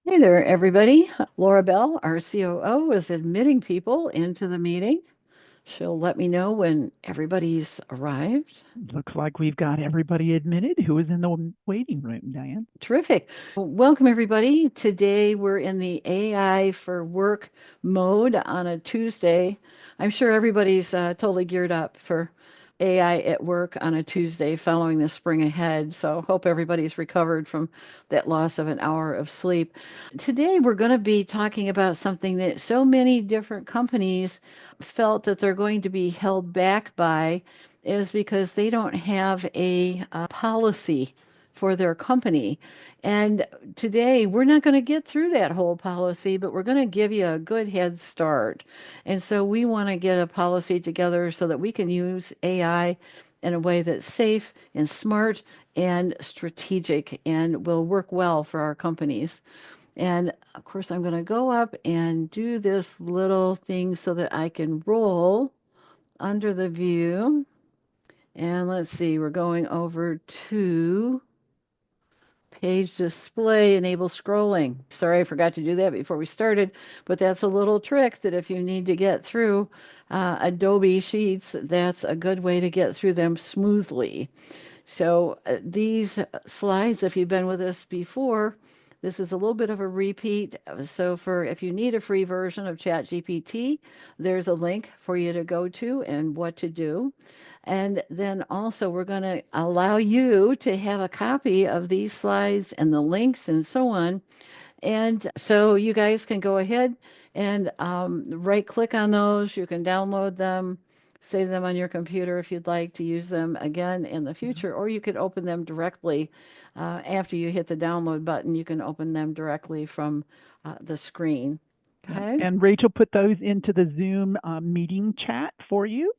Hey there, everybody. Laura Bell, our COO, is admitting people into the meeting. She'll let me know when everybody's arrived. Looks like we've got everybody admitted who is in the waiting room, Diane. Terrific. Welcome, everybody. Today we're in the AI for work mode on a Tuesday. I'm sure everybody's totally geared up for AI at work on a Tuesday following the spring ahead. So hope everybody's recovered from that loss of an hour of sleep. Today we're going to be talking about something that so many different companies felt that they're going to be held back by is because they don't have a policy for their company. And today, we're not going to get through that whole policy, but we're going to give you a good head start. And so we want to get a policy together so that we can use AI in a way that's safe and smart and strategic and will work well for our companies. And of course, I'm going to go up and do this little thing so that I can roll under the view. And let's see, we're going over to page display, enable scrolling. Sorry, I forgot to do that before we started, but that's a little trick that if you need to get through Adobe Sheets, that's a good way to get through them smoothly. So these slides, if you've been with us before, this is a little bit of a repeat. So for if you need a free version of ChatGPT, there's a link for you to go to and what to do. And then also we're going to allow you to have a copy of these slides and the links and so on. And so you guys can go ahead and right click on those. You can download them, save them on your computer if you'd like to use them again in the Yeah. future, or you could open them directly after you hit the download button. You can open them directly from the screen. Yeah. Okay. And Rachel put those into the Zoom meeting chat for you.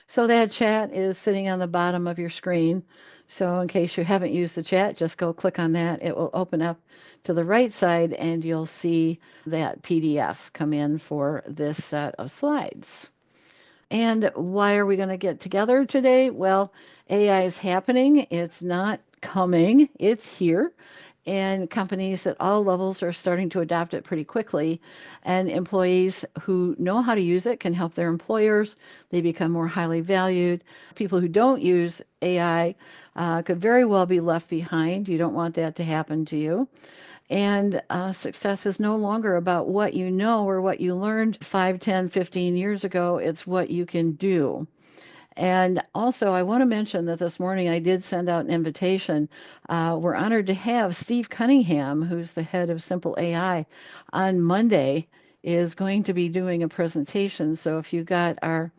So that chat is sitting on the bottom of your screen. So in case you haven't used the chat, just go click on that. It will open up to the right side and you'll see that PDF come in for this set of slides. And why are we going to get together today? Well, AI is happening. It's not coming. It's here. And companies at all levels are starting to adopt it pretty quickly. And employees who know how to use it can help their employers. They become more highly valued. People who don't use AI could very well be left behind. You don't want that to happen to you. And success is no longer about what you know or what you learned 5, 10, 15 years ago. It's what you can do. And also, I want to mention that this morning I did send out an invitation. We're honored to have Steve Cunningham, who's the head of Simple AI, on Monday, is going to be doing a presentation. So if you got our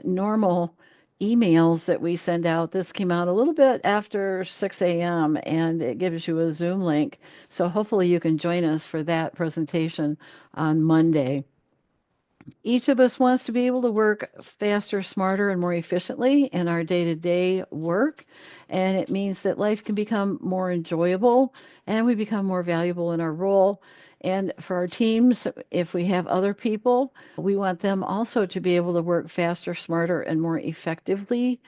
normal emails that we send out. This came out a little bit after 6 a.m. and it gives you a Zoom link. So hopefully you can join us for that presentation on Monday. Each of us wants to be able to work faster, smarter, and more efficiently in our day to day work. And it means that life can become more enjoyable and we become more valuable in our role. And for our teams, if we have other people, we want them also to be able to work faster, smarter, and more effectively.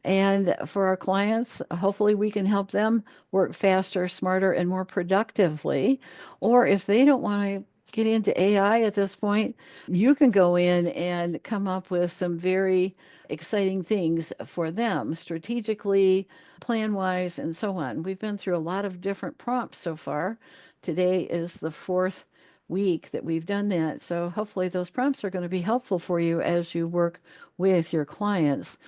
And for our clients, hopefully we can help them work faster, smarter, and more productively. Or if they don't want to get into AI at this point, you can go in and come up with some very exciting things for them strategically, plan wise, and so on. We've been through a lot of different prompts so far. Today is the fourth week that we've done that. So hopefully those prompts are going to be helpful for you as you work with your clients.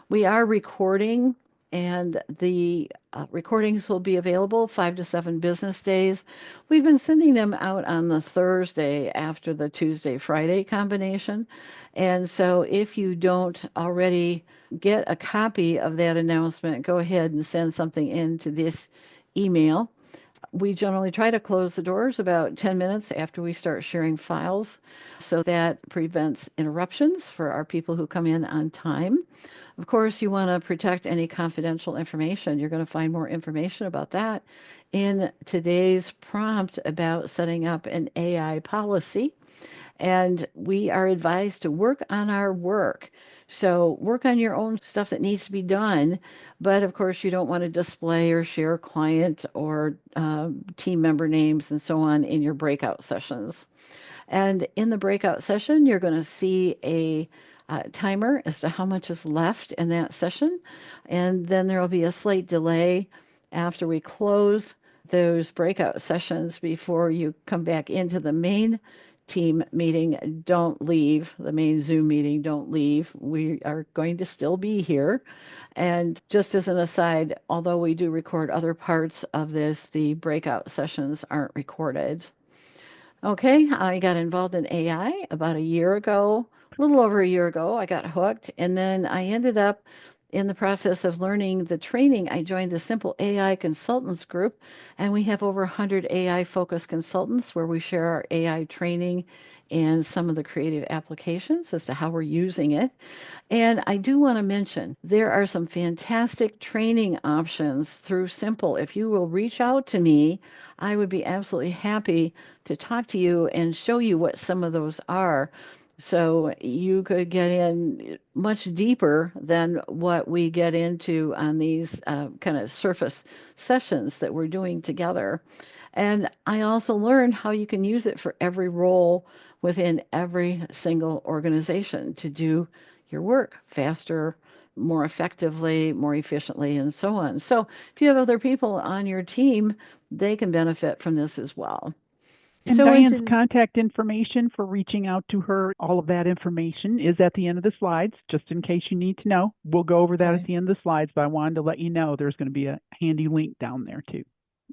We are recording, and the recordings will be available 5 to 7 business days. We've been sending them out on the Thursday after the Tuesday Friday combination. And so if you don't already get a copy of that announcement, go ahead and send something in to this email. We generally try to close the doors about 10 minutes after we start sharing files, so that prevents interruptions for our people who come in on time. Of course, you want to protect any confidential information. You're going to find more information about that in today's prompt about setting up an AI policy. And we are advised to work on our work. So work on your own stuff that needs to be done. But of course, you don't want to display or share client or team member names and so on in your breakout sessions. And in the breakout session, you're going to see a timer as to how much is left in that session. And then there will be a slight delay after we close those breakout sessions before you come back into the main team meeting. Don't leave the main Zoom meeting. Don't leave. We are going to still be here. And just as an aside, although we do record other parts of this, the breakout sessions aren't recorded. Okay, I got involved in AI about a year ago, a little over a year ago. I got hooked, and then I ended up in the process of learning the training. I joined the Simple AI Consultants group, and we have over 100 AI focused consultants where we share our AI training and some of the creative applications as to how we're using it. And I do want to mention there are some fantastic training options through Simple. If you will reach out to me, I would be absolutely happy to talk to you and show you what some of those are. So you could get in much deeper than what we get into on these kind of surface sessions that we're doing together. And I also learned how you can use it for every role within every single organization to do your work faster, more effectively, more efficiently, and so on. So if you have other people on your team, they can benefit from this as well. And So Diane's into contact information for reaching out to her, all of that information is at the end of the slides, just in case you need to know. We'll go over that at okay. the end of the slides, but I wanted to let you know there's going to be a handy link down there too.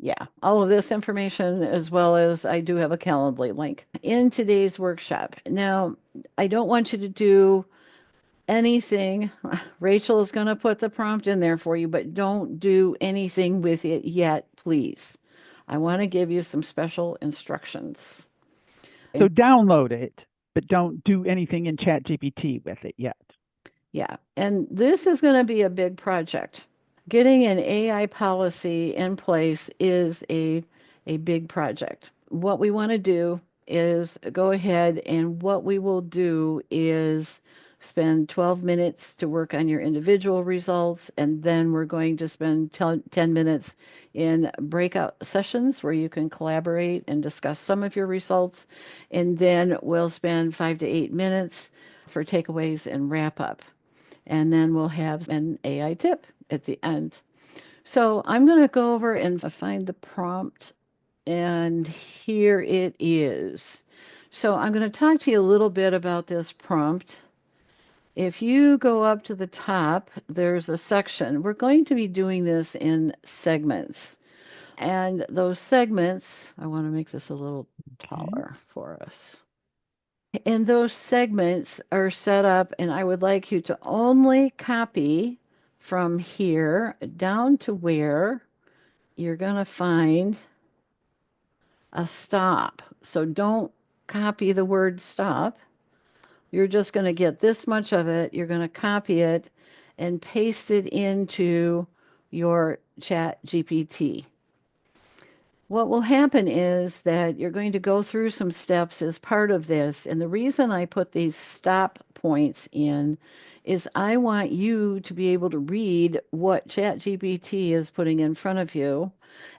Yeah, all of this information as well as I do have a Calendly link in today's workshop. Now, I don't want you to do anything. Rachel is going to put the prompt in there for you, but don't do anything with it yet, please. I want to give you some special instructions. So Okay? download it, but don't do anything in ChatGPT with it yet. Yeah, and this is going to be a big project. Getting an AI policy in place is a big project. What we want to do is go ahead and what we will do is spend 12 minutes to work on your individual results, and then we're going to spend 10 minutes in breakout sessions where you can collaborate and discuss some of your results, and then we'll spend 5 to 8 minutes for takeaways and wrap up. And then we'll have an AI tip at the end. So I'm going to go over and find the prompt, and here it is. So I'm going to talk to you a little bit about this prompt. If you go up to the top, there's a section. We're going to be doing this in segments. And those segments, I want to make this a little Okay. taller for us. And those segments are set up, and I would like you to only copy from here down to where you're going to find a stop. So don't copy the word stop. You're just going to get this much of it. You're going to copy it and paste it into your chat GPT. What will happen is that you're going to go through some steps as part of this. And the reason I put these stop points in is I want you to be able to read what ChatGPT is putting in front of you.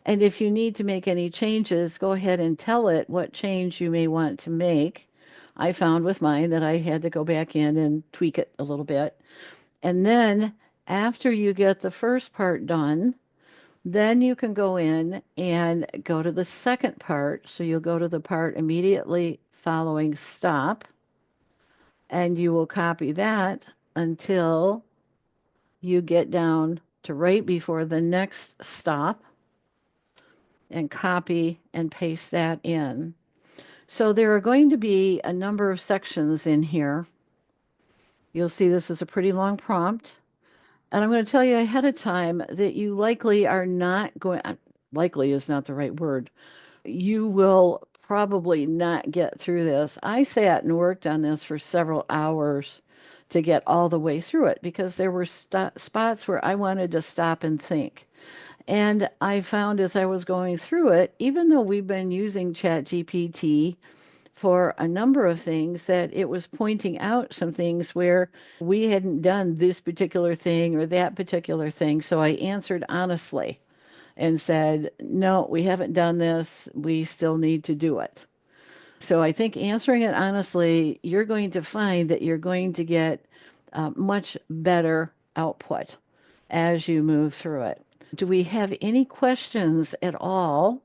And if you need to make any changes, go ahead and tell it what change you may want to make. I found with mine that I had to go back in and tweak it a little bit. And then after you get the first part done, then you can go in and go to the second part. So you'll go to the part immediately following stop, and you will copy that until you get down to right before the next stop and copy and paste that in. So there are going to be a number of sections in here. You'll see this is a pretty long prompt. And I'm going to tell you ahead of time that you likely are not going, likely is not the right word, you will probably not get through this. I sat and worked on this for several hours to get all the way through it because there were spots where I wanted to stop and think. And I found as I was going through it, even though we've been using ChatGPT for a number of things that it was pointing out some things where we hadn't done this particular thing or that particular thing. So I answered honestly and said, no, we haven't done this. We still need to do it. So I think answering it honestly, you're going to find that you're going to get much better output as you move through it. Do we have any questions at all?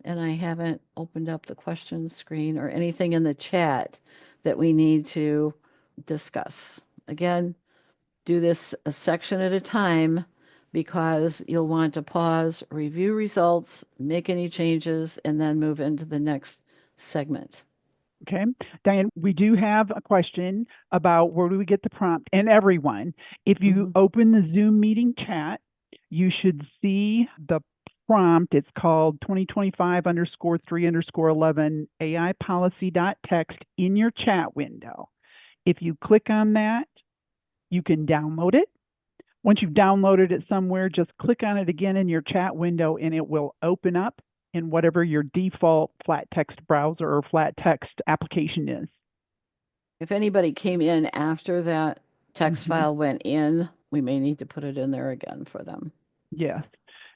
And I haven't opened up the questions screen or anything in the chat that we need to discuss. Again, do this a section at a time because you'll want to pause, review results, make any changes, and then move into the next segment. Okay. Diane, we do have a question about where do we get the prompt? And everyone, if you open the Zoom meeting chat, you should see the prompt. It's called 2025_3_11 AI policy.txt in your chat window. If you click on that, you can download it. Once you've downloaded it somewhere, just click on it again in your chat window and it will open up in whatever your default flat text browser or flat text application is. If anybody came in after that text file went in, we may need to put it in there again for them. Yes.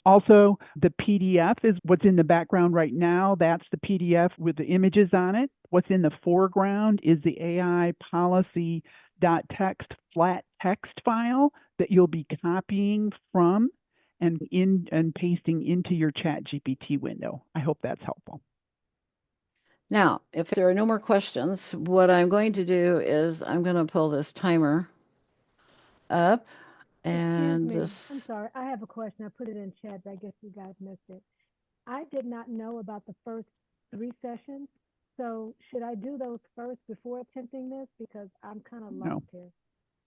Also, the PDF is what's in the background right now. That's the PDF with the images on it. What's in the foreground is the AI policy.txt flat text file that you'll be copying from and pasting into your ChatGPT window. I hope that's helpful. Now, if there are no more questions, what I'm going to do is I'm going to pull this timer up. And this... I'm sorry, I have a question. I put it in chat, but I guess you guys missed it. I did not know about the first 3 sessions. So should I do those first before attempting this? Because I'm kind of lost here.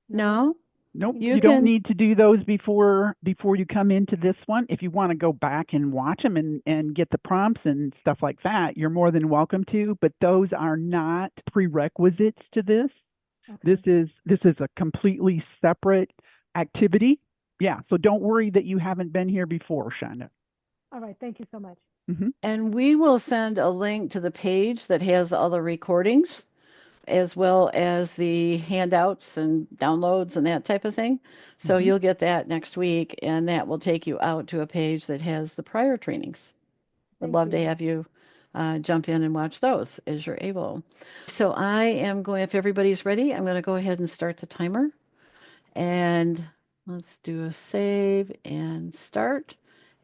No. Nope. You don't need to do those before you come into this one. If you want to go back and watch them and get the prompts and stuff like that, you're more than welcome to. But those are not prerequisites to this. Okay. This is a completely separate activity. Yeah. So don't worry that you haven't been here before, Shonda. All right. Thank you so much. And we will send a link to the page that has all the recordings, as well as the handouts and downloads and that type of thing. So you'll get that next week, and that will take you out to a page that has the prior trainings. I'd love to have you jump in and watch those as you're able. So I am going, if everybody's ready, I'm going to go ahead and start the timer. And let's do a save and start.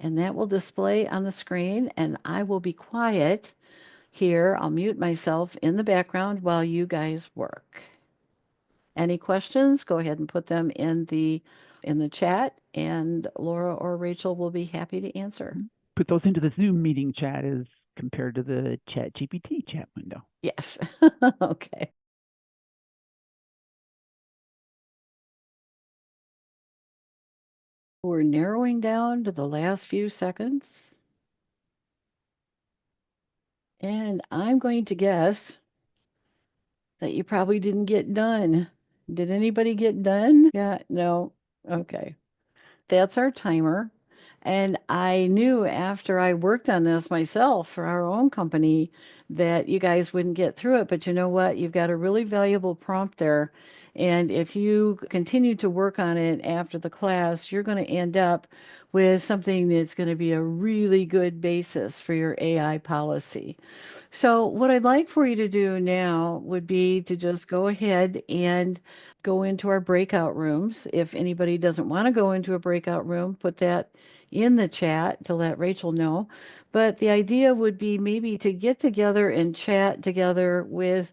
And that will display on the screen, and I will be quiet here. I'll mute myself in the background while you guys work. Any questions? Go ahead and put them in the chat, and Laura or Rachel will be happy to answer. Put those into the Zoom meeting chat as compared to the ChatGPT chat window. Yes. Okay. We're narrowing down to the last few seconds. And I'm going to guess that you probably didn't get done. Did anybody get done? Yeah, no. Okay. That's our timer. And I knew after I worked on this myself for our own company that you guys wouldn't get through it. But you know what? You've got a really valuable prompt there. And if you continue to work on it after the class, you're going to end up with something that's going to be a really good basis for your AI policy. So what I'd like for you to do now would be to just go ahead and go into our breakout rooms. If anybody doesn't want to go into a breakout room, put that in the chat to let Rachel know. But the idea would be maybe to get together and chat together with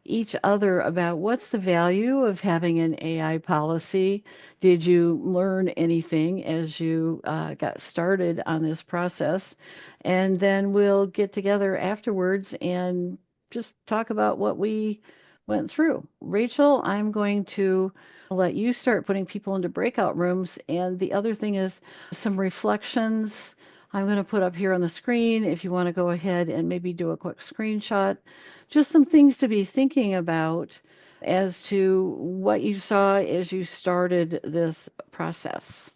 each other about what's the value of having an AI policy. Did you learn anything as you got started on this process? And then we'll get together afterwards and just talk about what we went through. Rachel, I'm going to let you start putting people into breakout rooms. And the other thing is some reflections I'm going to put up here on the screen if you want to go ahead and maybe do a quick screenshot. Just some things to be thinking about as to what you saw as you started this process.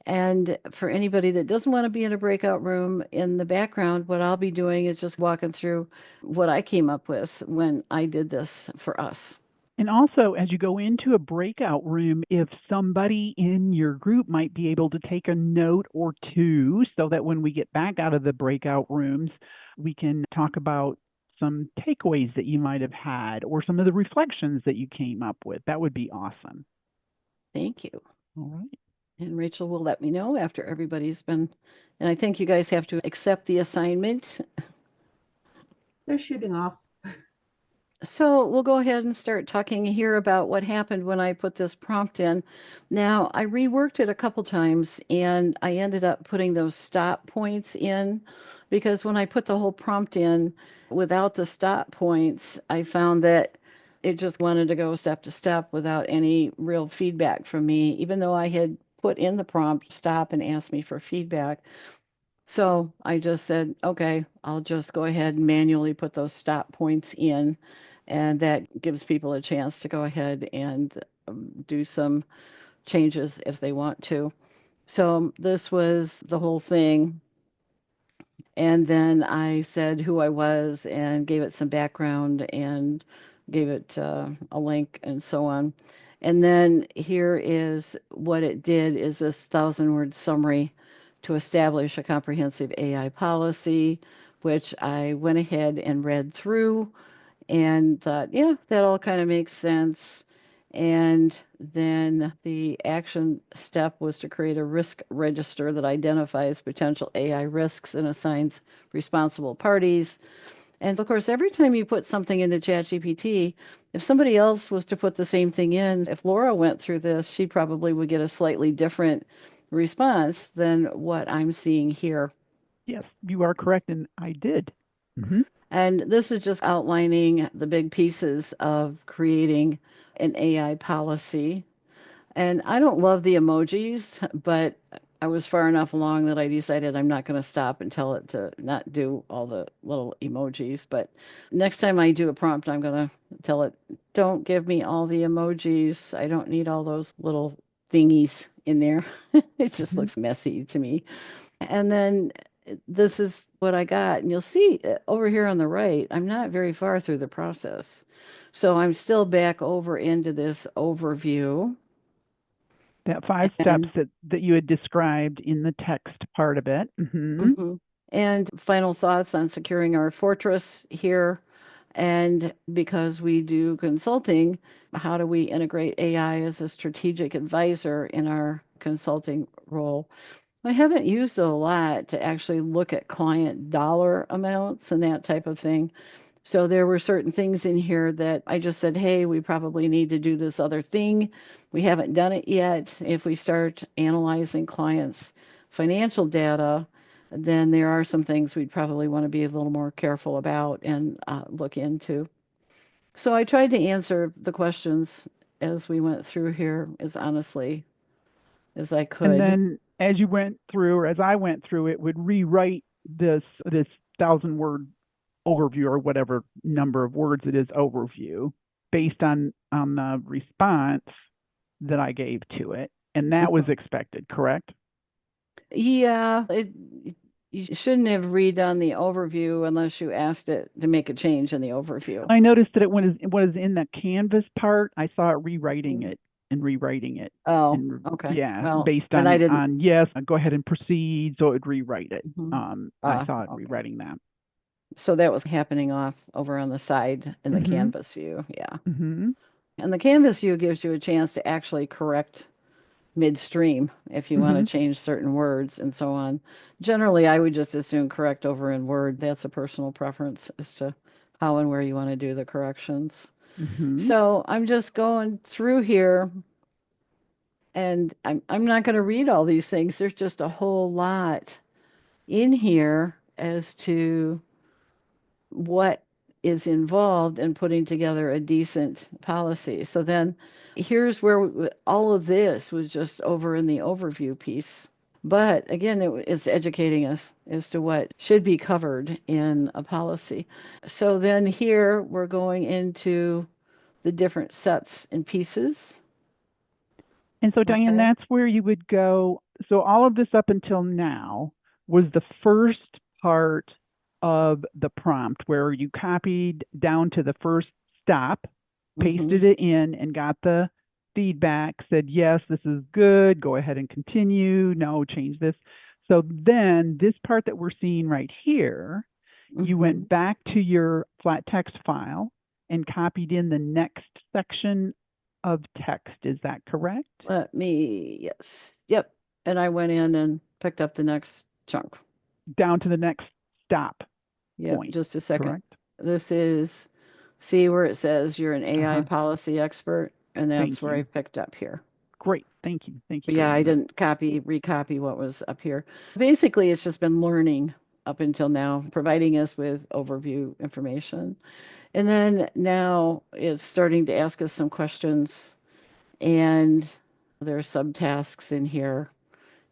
And for anybody that doesn't want to be in a breakout room, in the background, what I'll be doing is just walking through what I came up with when I did this for us. And also, as you go into a breakout room, if somebody in your group might be able to take a note or two so that when we get back out of the breakout rooms, we can talk about some takeaways that you might have had or some of the reflections that you came up with. That would be awesome. Thank you. All right. And Rachel will let me know after everybody's been, and I think you guys have to accept the assignment. They're shooting off. So we'll go ahead and start talking here about what happened when I put this prompt in. Now, I reworked it a couple times and I ended up putting those stop points in because when I put the whole prompt in without the stop points, I found that it just wanted to go step to step without any real feedback from me, even though I had put in the prompt stop and asked me for feedback. So I just said, okay, I'll just go ahead and manually put those stop points in, and that gives people a chance to go ahead and do some changes if they want to. So this was the whole thing. And then I said who I was and gave it some background and gave it a link and so on. And then here is what it did is this 1,000-word summary to establish a comprehensive AI policy, which I went ahead and read through and thought, yeah, that all kind of makes sense. And then the action step was to create a risk register that identifies potential AI risks and assigns responsible parties. And of course, every time you put something into ChatGPT, if somebody else was to put the same thing in, if Laura went through this, she probably would get a slightly different response than what I'm seeing here. Yes, you are correct, and I did. Mm-hmm. And this is just outlining the big pieces of creating an AI policy. And I don't love the emojis, but I was far enough along that I decided I'm not going to stop and tell it to not do all the little emojis. But next time I do a prompt, I'm going to tell it, don't give me all the emojis. I don't need all those little thingies in there. It just Mm-hmm. looks messy to me. And then this is what I got. And you'll see over here on the right, I'm not very far through the process. So I'm still back over into this overview. That 5 steps And that you had described in the text part of it. Mm-hmm. and final thoughts on securing our fortress here. And because we do consulting, how do we integrate AI as a strategic advisor in our consulting role? I haven't used it a lot to actually look at client dollar amounts and that type of thing. So there were certain things in here that I just said, hey, we probably need to do this other thing. We haven't done it yet. If we start analyzing clients' financial data, then there are some things we'd probably want to be a little more careful about and look into. So I tried to answer the questions as we went through here as honestly as I And could. then as you went through, or as I went through, it would rewrite this 1,000-word overview or whatever number of words it is overview based on the response that I gave to it. And that was expected, correct? Yeah, you shouldn't have redone the overview unless you asked it to make a change in the overview. I noticed that it was in the Canvas part. I saw it rewriting it and rewriting it. Oh, And okay. yeah, Well, based then I on didn't. yes, go ahead and proceed. So it would rewrite it. I saw it Okay. rewriting that. So that was happening off over on the side in the Mm-hmm. canvas view. Yeah. Mm-hmm. And the canvas view gives you a chance to actually correct midstream if you want Mm-hmm. to change certain words and so on. Generally, I would just as soon correct over in Word. That's a personal preference as to how and where you want to do the corrections. Mm-hmm. So I'm just going through here and I'm not going to read all these things. There's just a whole lot in here as to what is involved in putting together a decent policy. So then here's where all of this was just over in the overview piece. But again, it's educating us as to what should be covered in a policy. So then here we're going into the different sets and pieces. And so, Diane, Okay. that's where you would go So all of this up until now was the first part of the prompt where you copied down to the first stop, pasted it in, and got the feedback, said, yes, this is good, go ahead and continue, no, change this. So then this part that we're seeing right here, you went back to your flat text file and copied in the next section of text. Is that correct? Yes. Yep. And I went in and picked up the next chunk. Down to the next stop Yep, point. just a second. Correct? This is, see where it says you're an AI Uh-huh. policy expert, and that's Thank where I you. picked up here. Great. Thank you. Thank you. Yeah, very I much. didn't recopy what was up here. Basically, it's just been learning up until now, providing us with overview information. And then now it's starting to ask us some questions, and there are subtasks in here,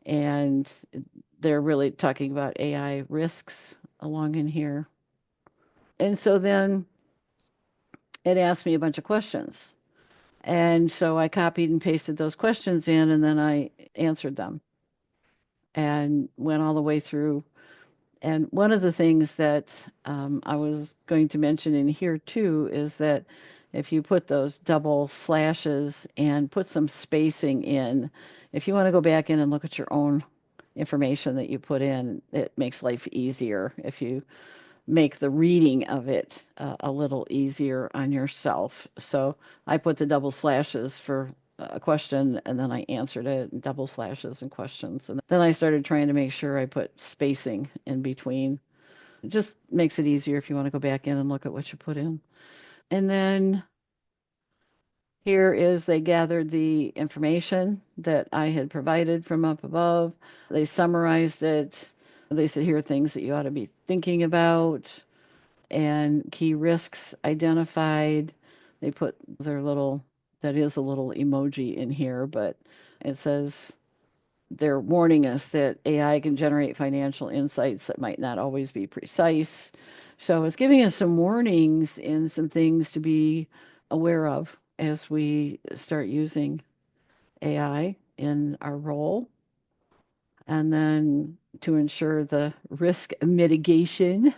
and they're really talking about AI risks along in here. And so then it asked me a bunch of questions. And so I copied and pasted those questions in, and then I answered them and went all the way through. And one of the things that I was going to mention in here too is that if you put those double slashes and put some spacing in, if you want to go back in and look at your own information that you put in, it makes life easier if you make the reading of it a little easier on yourself. So I put the double slashes for a question, and then I answered it, and double slashes and questions. And then I started trying to make sure I put spacing in between. It just makes it easier if you want to go back in and look at what you put in. And then here is they gathered the information that I had provided from up above. They summarized it. They said, here are things that you ought to be thinking about and key risks identified. They put their little, that is a little emoji in here, but it says they're warning us that AI can generate financial insights that might not always be precise. So it's giving us some warnings and some things to be aware of as we start using AI in our role. And then to ensure the risk mitigation.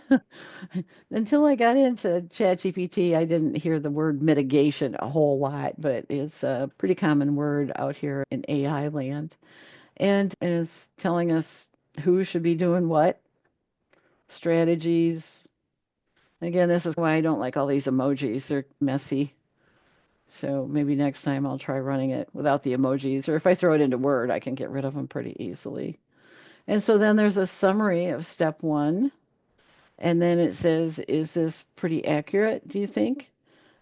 Until I got into ChatGPT, I didn't hear the word mitigation a whole lot, but it's a pretty common word out here in AI land. And it's telling us who should be doing what, strategies. Again, this is why I don't like all these emojis. They're messy. So maybe next time I'll try running it without the emojis, or if I throw it into Word, I can get rid of them pretty easily. And so then there's a summary of step one. And then it says, is this pretty accurate, do you think?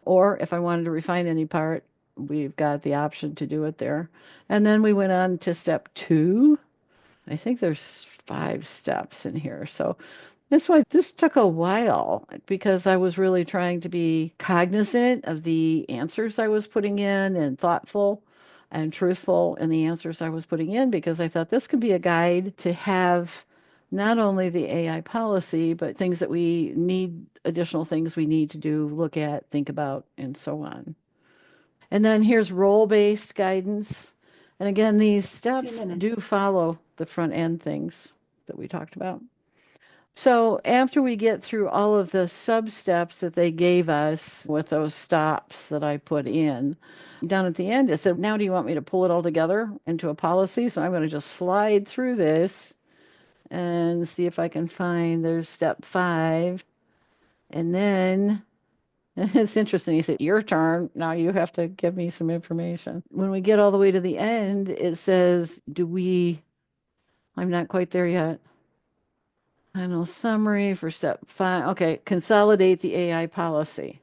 Or if I wanted to refine any part, we've got the option to do it there. And then we went on to step two. I think there's 5 steps in here. So that's why this took a while because I was really trying to be cognizant of the answers I was putting in and thoughtful and truthful in the answers I was putting in because I thought this could be a guide to have not only the AI policy, but things that we need, additional things we need to do, look at, think about, and so on. And then here's role-based guidance. And again, these steps do follow the front end things that we talked about. So after we get through all of the sub steps that they gave us with those stops that I put in, down at the end it said, now do you want me to pull it all together into a policy? So I'm going to just slide through this and see if I can find there's step 5. And then it's interesting. He said, your turn. Now you have to give me some information. When we get all the way to the end, it says, I'm not quite there yet. Final summary for step 5. Okay, consolidate the AI policy.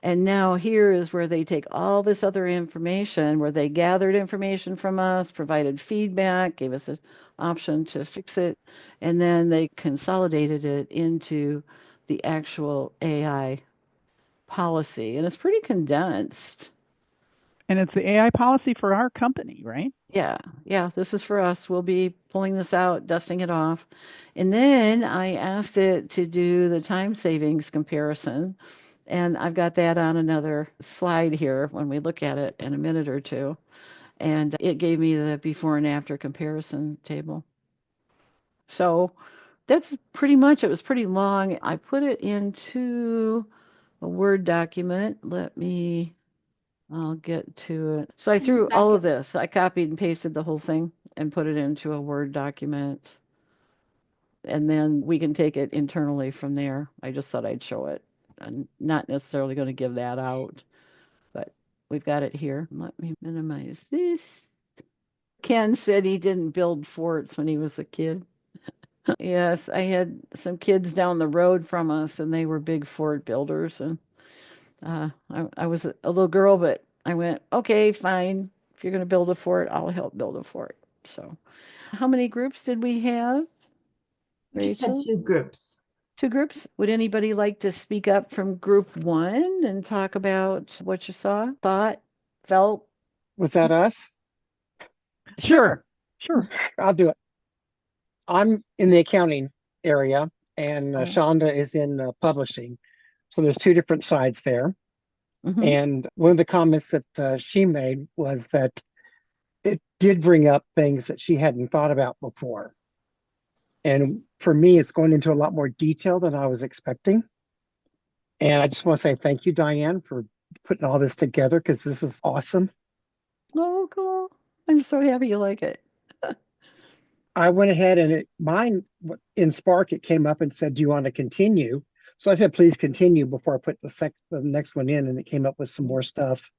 And now here is where they take all this other information, where they gathered information from us, provided feedback, gave us an option to fix it, and then they consolidated it into the actual AI policy. And it's pretty condensed. And it's the AI policy for our company, right? Yeah, this is for us. We'll be pulling this out, dusting it off. And then I asked it to do the time savings comparison. And I've got that on another slide here when we look at it in a minute or two. and it gave me the before and after comparison table. So that's pretty much, it was pretty long. I put it into a Word document. I'll get to it. So I threw all of this. I copied and pasted the whole thing and put it into a Word document. And then we can take it internally from there. I just thought I'd show it. I'm not necessarily going to give that out, but we've got it here. Let me minimize this. Ken said he didn't build forts when he was a kid. Yes, I had some kids down the road from us, and they were big fort builders. And I was a little girl, but I went, okay, fine. If you're going to build a fort, I'll help build a fort. So, how many groups did we have, We just had Rachel? 2 groups. 2 groups. Would anybody like to speak up from group 1 and talk about what you saw, thought, felt? Was that us? Sure. I'll do it. I'm in the accounting area, and Oh. Shonda is in publishing. So there's 2 different sides there. Mhm. And one of the comments that she made was that it did bring up things that she hadn't thought about before. And for me, it's going into a lot more detail than I was expecting. And I just want to say thank you, Diane, for putting all this together, because this is awesome. Oh, cool. I'm so happy you like it. I went ahead and mine in Spark, it came up and said, do you want to continue? So I said, please continue before I put the next one in, and it came up with some more stuff.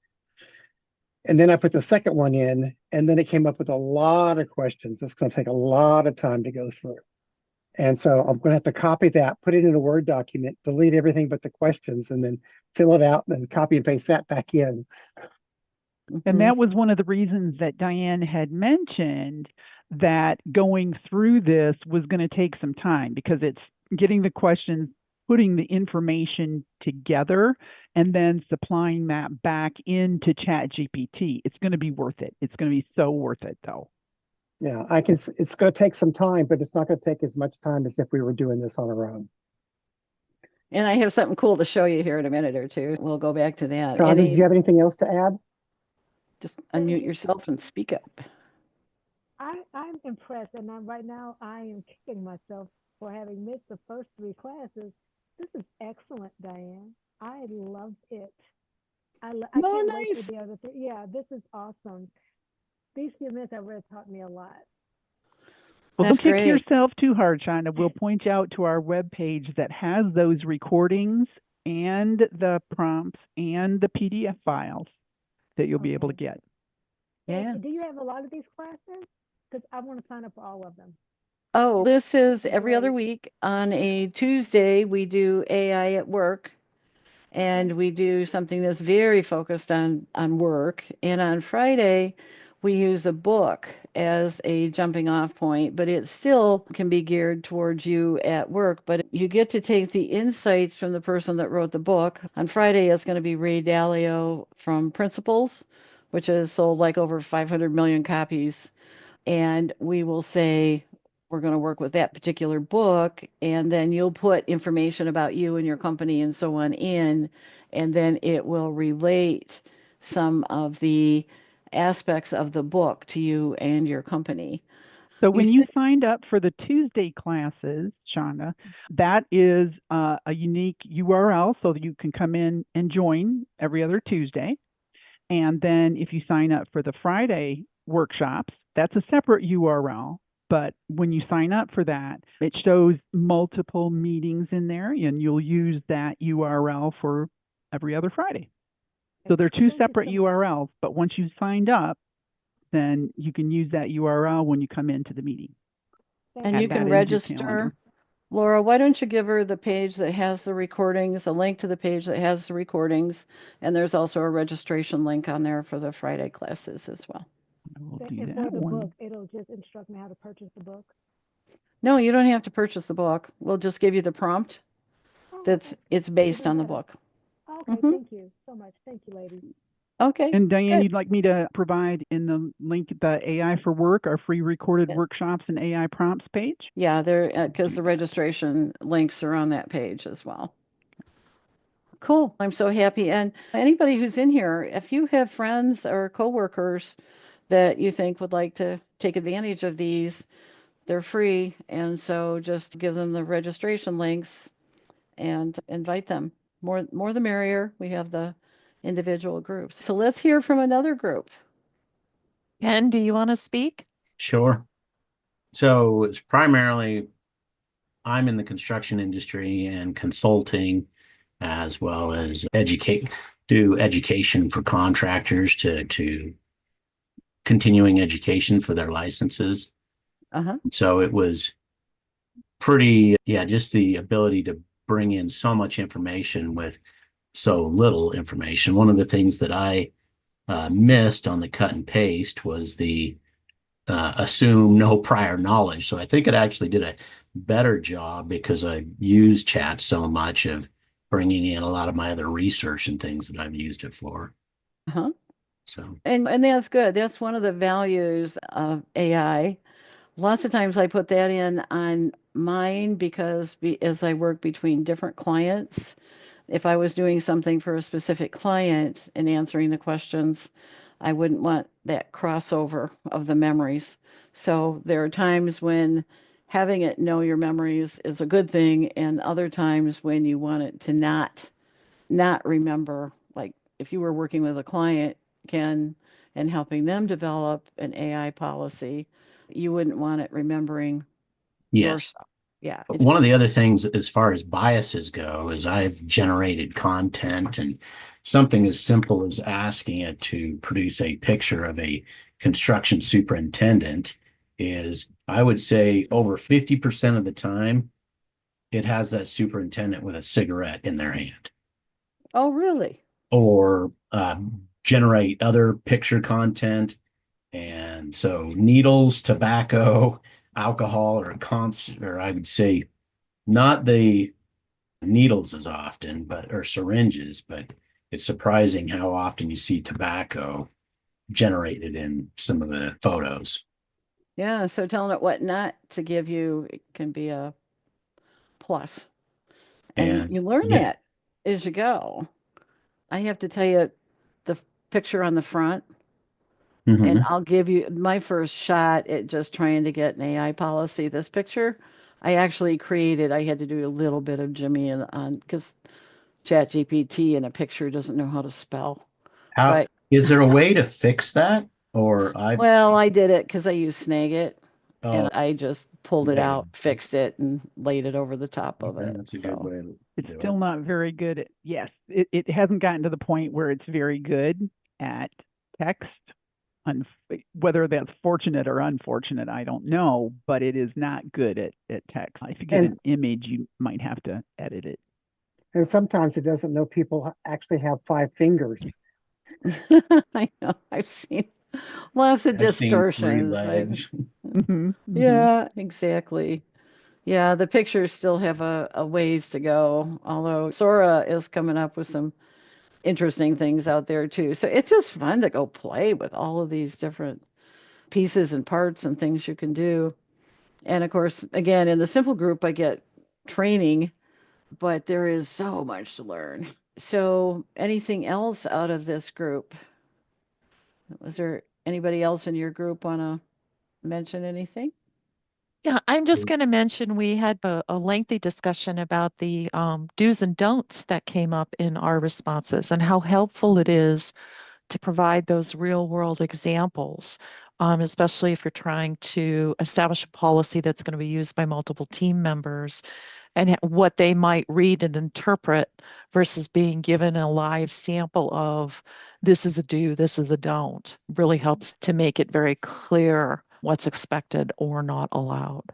And then I put the second one in, and then it came up with a lot of questions. It's going to take a lot of time to go through. And so I'm going to have to copy that, put it in a Word document, delete everything but the questions, and then fill it out and copy and paste that back in. And that was one of the reasons that Diane had mentioned that going through this was going to take some time, because it's getting the questions, putting the information together, and then supplying that back into ChatGPT. It's going to be worth it. It's going to be so worth it, though. Yeah, it's going to take some time, but it's not going to take as much time as if we were doing this on our own. And I have something cool to show you here in a minute or two. We'll go back to that. Shonda, do you have anything else to add? Just unmute yourself and speak up. I'm impressed, and right now I am kicking myself for having missed the first 3 classes. This is excellent, Diane. I loved it. I can't wait for the other 3. Yeah, this is awesome. These few minutes have really taught me a lot. Well, That's don't kick great. yourself too hard, China. We'll point you out to our webpage that has those recordings and the prompts and the PDF files that you'll be able to get. Yeah. Do you have a lot of these classes? Because I want to sign up for all of them. Oh, this is every other week. On a Tuesday, we do AI at work, and we do something that's very focused on work. And on Friday, we use a book as a jumping off point, but it still can be geared towards you at work. But you get to take the insights from the person that wrote the book. On Friday, it's going to be Ray Dalio from Principles, which has sold like over 500 million copies. And we will say, we're going to work with that particular book, and then you'll put information about you and your company and so on in, and then it will relate some of the aspects of the book to you and your company. So when you signed up for the Tuesday classes, Shonda, that is a unique URL so that you can come in and join every other Tuesday. And then if you sign up for the Friday workshops, that's a separate URL. But when you sign up for that, it shows multiple meetings in there, and you'll use that URL for every other Friday. So they're 2 separate URLs, but once you've signed up, then you can use that URL when you come into the meeting. And you can register. Laura, why don't you give her the page that has the recordings, a link to the page that has the recordings, and there's also a registration link on there for the Friday classes as well. We'll do And that for the one. book, it'll just instruct me how to purchase the book. No, you don't have to purchase the book. We'll just give you the prompt. It's based on the book. Okay, thank you so much. Thank you, ladies. Okay. And Diane, good. you'd like me to provide in the link the AI for Work, our free recorded workshops and AI prompts page? Yeah, there because the registration links are on that page as well. Cool. I'm so happy. And anybody who's in here, if you have friends or coworkers that you think would like to take advantage of these. They're free, and so just give them the registration links and invite them. More the merrier. We have the individual groups. So let's hear from another group. Ken, do you want to speak? Sure. So it's primarily I'm in the construction industry and consulting, as well as do education for contractors to continuing education for their licenses. Uh-huh. So it was pretty, yeah, just the ability to bring in so much information with so little information. One of the things that I missed on the cut and paste was the assume no prior knowledge. So I think it actually did a better job because I use chat so much of bringing in a lot of my other research and things that I've used it for. Uh-huh. So, And that's good. That's one of the values of AI. Lots of times I put that in on mine because as I work between different clients, if I was doing something for a specific client and answering the questions, I wouldn't want that crossover of the memories. So there are times when having it know your memories is a good thing, and other times when you want it to not remember. Like if you were working with a client, Ken, and helping them develop an AI policy, you wouldn't want it remembering your yes. stuff. Yeah, But it's one of the other things, as far as biases go, is I've generated content and something as simple as asking it to produce a picture of a construction superintendent is, I would say, over 50% of the time, it has that superintendent with a cigarette in their hand oh really? or generate other picture content. And so needles, tobacco, alcohol, or I would say not the needles as often, or syringes, but it's surprising how often you see tobacco generated in some of the photos. Yeah, so telling it what not to give you it can be a plus. And And you learn yeah, that as you go. I have to tell you the picture on the front, and mhm. I'll give you my first shot at just trying to get an AI policy. This picture, I actually created, I had to do a little bit of Jimmy on because ChatGPT in a picture doesn't know how to spell. How But is there a way to fix that? Or I've well, I did it because I use Snagit, and oh I just pulled it yeah, out, fixed it, and laid it over the top of it. that's a good So, way to It's do still it. not very good at, yes, it hasn't gotten to the point where it's very good at text. Whether that's fortunate or unfortunate, I don't know, but it is not good at text. If you get And an image, you might have to edit it. and sometimes it doesn't know people actually have 5 fingers. I know I've seen lots of I've seen three distortions. legs. Yeah, exactly. Yeah, the pictures still have a ways to go, although Sora is coming up with some interesting things out there too. So it's just fun to go play with all of these different pieces and parts and things you can do. And of course, again, in the simple group, I get training, but there is so much to learn. So, anything else out of this group? Was there anybody else in your group want to mention anything? Yeah, I'm just going to mention we had a lengthy discussion about the do's and don'ts that came up in our responses and how helpful it is to provide those real world examples, especially if you're trying to establish a policy that's going to be used by multiple team members and what they might read and interpret versus being given a live sample of this is a do, this is a don't, really helps to make it very clear what's expected or not allowed.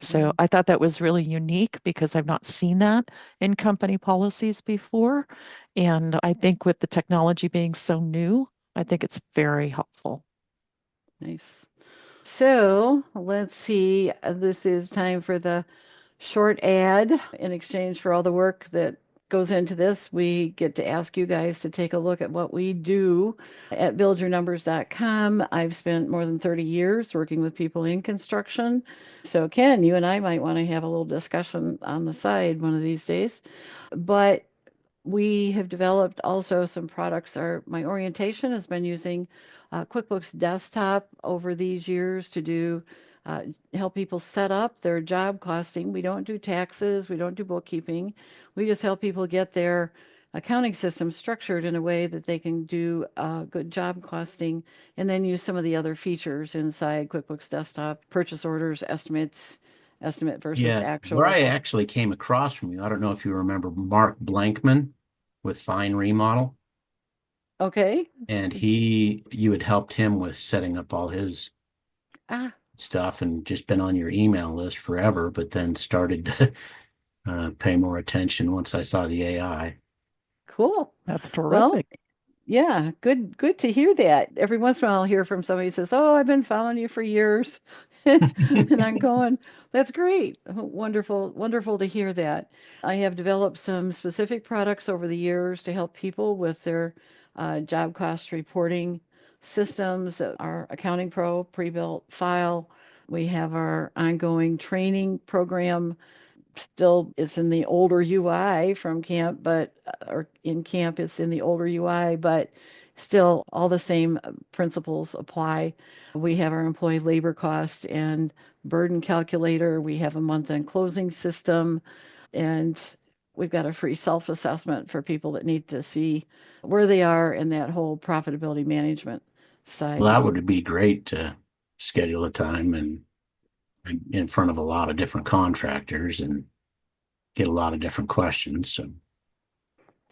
So I thought that was really unique because I've not seen that in company policies before. And I think with the technology being so new, I think it's very helpful. Nice. So let's see. This is time for the short ad. In exchange for all the work that goes into this, we get to ask you guys to take a look at what we do at buildyournumbers.com. I've spent more than 30 years working with people in construction. So, Ken, you and I might want to have a little discussion on the side one of these days. But We have developed also some products. My orientation has been using QuickBooks Desktop over these years to do uh, help people set up their job costing. We don't do taxes, we don't do bookkeeping. We just help people get their accounting system structured in a way that they can do good job costing, and then use some of the other features inside QuickBooks Desktop, purchase orders, estimates, estimate versus Yeah, where actual. I actually came across from you, I don't know if you remember Mark Blankman with Fine Remodel, Okay. and you had helped him with setting up all his Ah, stuff and just been on your email list forever, but then started to pay more attention once I saw the AI. cool. That's Well, terrific. yeah, good to hear that. Every once in a while I'll hear from somebody who says, "Oh, I've been following you for years." And I'm going, "That's great. Wonderful, wonderful to hear that." I have developed some specific products over the years to help people with their job cost reporting systems. Our Accounting Pro pre-built file. We have our ongoing training program. Still, it's in the older UI from camp, but or in camp it's in the older UI, but still all the same principles apply. We have our employee labor cost and burden calculator. We have a month-end closing system, and we've got a free self-assessment for people that need to see where they are in that whole profitability management Well, side. that would be great to schedule a time and in front of a lot of different contractors and get a lot of different questions. So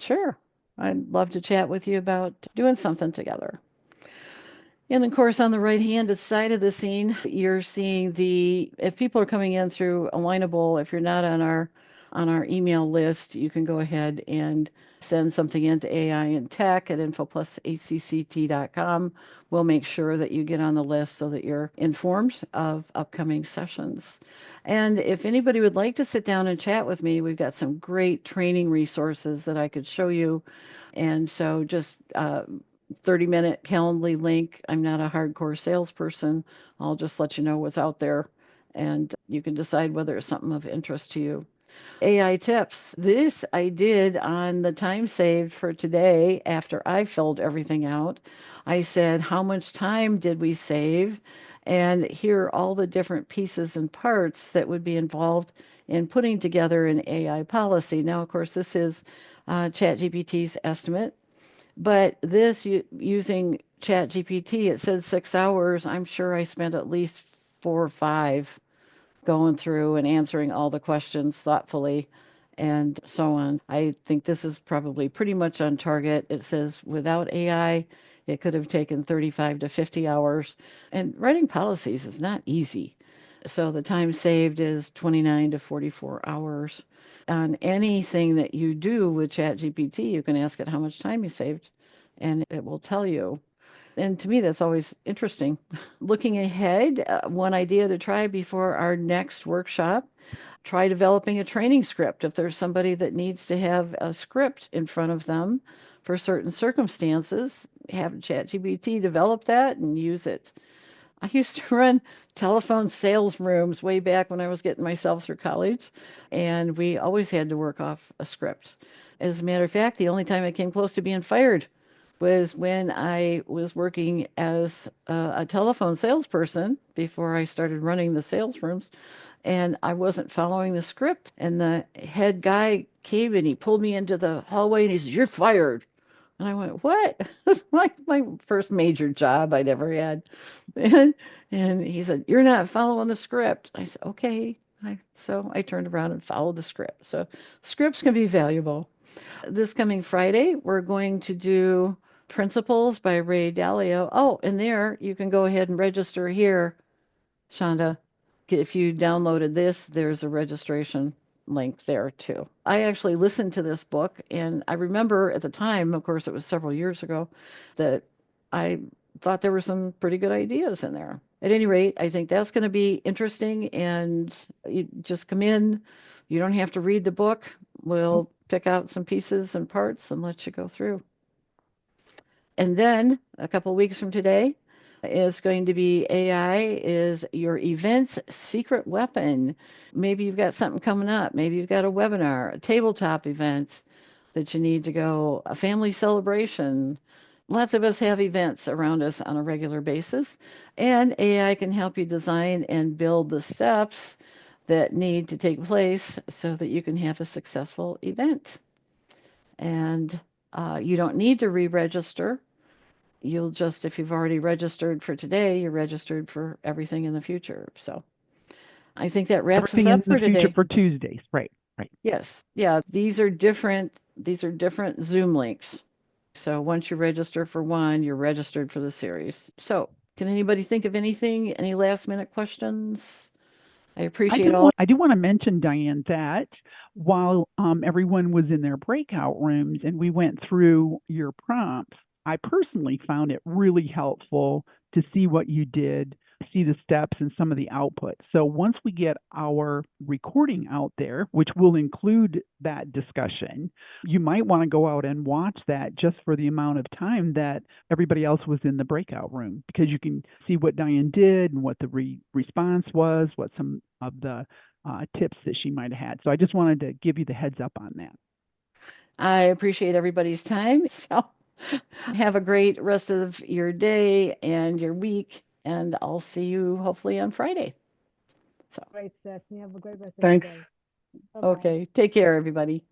Sure. I'd love to chat with you about doing something together. And of course, on the right-hand side of the scene, you're seeing if people are coming in through Alignable, if you're not on our email list, you can go ahead and send something into AI and Tech at info+acct.com. We'll make sure that you get on the list so that you're informed of upcoming sessions. And if anybody would like to sit down and chat with me, we've got some great training resources that I could show you. And so just 30-minute Calendly link. I'm not a hardcore salesperson. I'll just let you know what's out there, and you can decide whether it's something of interest to you. AI tips. This I did on the time saved for today after I filled everything out. I said, how much time did we save? And here are all the different pieces and parts that would be involved in putting together an AI policy. Now, of course, this is ChatGPT's estimate. But this using ChatGPT, it said 6 hours. I'm sure I spent at least 4 or 5 going through and answering all the questions thoughtfully and so on. I think this is probably pretty much on target. It says without AI, it could have taken 35 to 50 hours. And writing policies is not easy. So the time saved is 29 to 44 hours. On anything that you do with ChatGPT, you can ask it how much time you saved, and it will tell you. And to me, that's always interesting. Looking ahead, one idea to try before our next workshop, try developing a training script. If there's somebody that needs to have a script in front of them for certain circumstances, have ChatGPT develop that and use it. I used to run telephone sales rooms way back when I was getting myself through college, and we always had to work off a script. As a matter of fact, the only time I came close to being fired was when I was working as a telephone salesperson before I started running the sales rooms, and I wasn't following the script. And the head guy came and he pulled me into the hallway and he says, "You're fired." And I went, "What?" That's my first major job I'd ever had. And, and he said, "You're not following the script." I said, "Okay." So I turned around and followed the script. So scripts can be valuable. This coming Friday, we're going to do Principles by Ray Dalio. Oh, and there you can go ahead and register here, Shonda. If you downloaded this, there's a registration link there too. I actually listened to this book, and I remember at the time, of course, it was several years ago, that I thought there were some pretty good ideas in there. At any rate, I think that's going to be interesting, and you just come in. You don't have to read the book. Nope. We'll pick out some pieces and parts and let you go through. And then a couple weeks from today is going to be AI is your event's secret weapon. Maybe you've got something coming up. Maybe you've got a webinar, a tabletop event. that you need to go, a family celebration. Lots of us have events around us on a regular basis, and AI can help you design and build the steps that need to take place so that you can have a successful event. And you don't need to re-register. You'll just, if you've already registered for today, you're registered for everything in the future. So I think that wraps us Everything in up the for future today. for Tuesdays, right? Right. Yes. Yeah, these are different. These are different Zoom links. So once you register for one, you're registered for the series. So can anybody think of anything? Any last minute questions? I appreciate all. I do want to mention, Diane, that while everyone was in their breakout rooms and we went through your prompts, I personally found it really helpful to see what you did, see the steps and some of the output. So once we get our recording out there, which will include that discussion, you might want to go out and watch that just for the amount of time that everybody else was in the breakout room, because you can see what Diane did and what the response was, what some of the tips that she might have had. So I just wanted to give you the heads up on that. I appreciate everybody's time. So have a great rest of your day and your week, and I'll see you hopefully on Friday. So, Great session. You have a great rest of your day. Thanks. Bye-bye. okay, take care, everybody.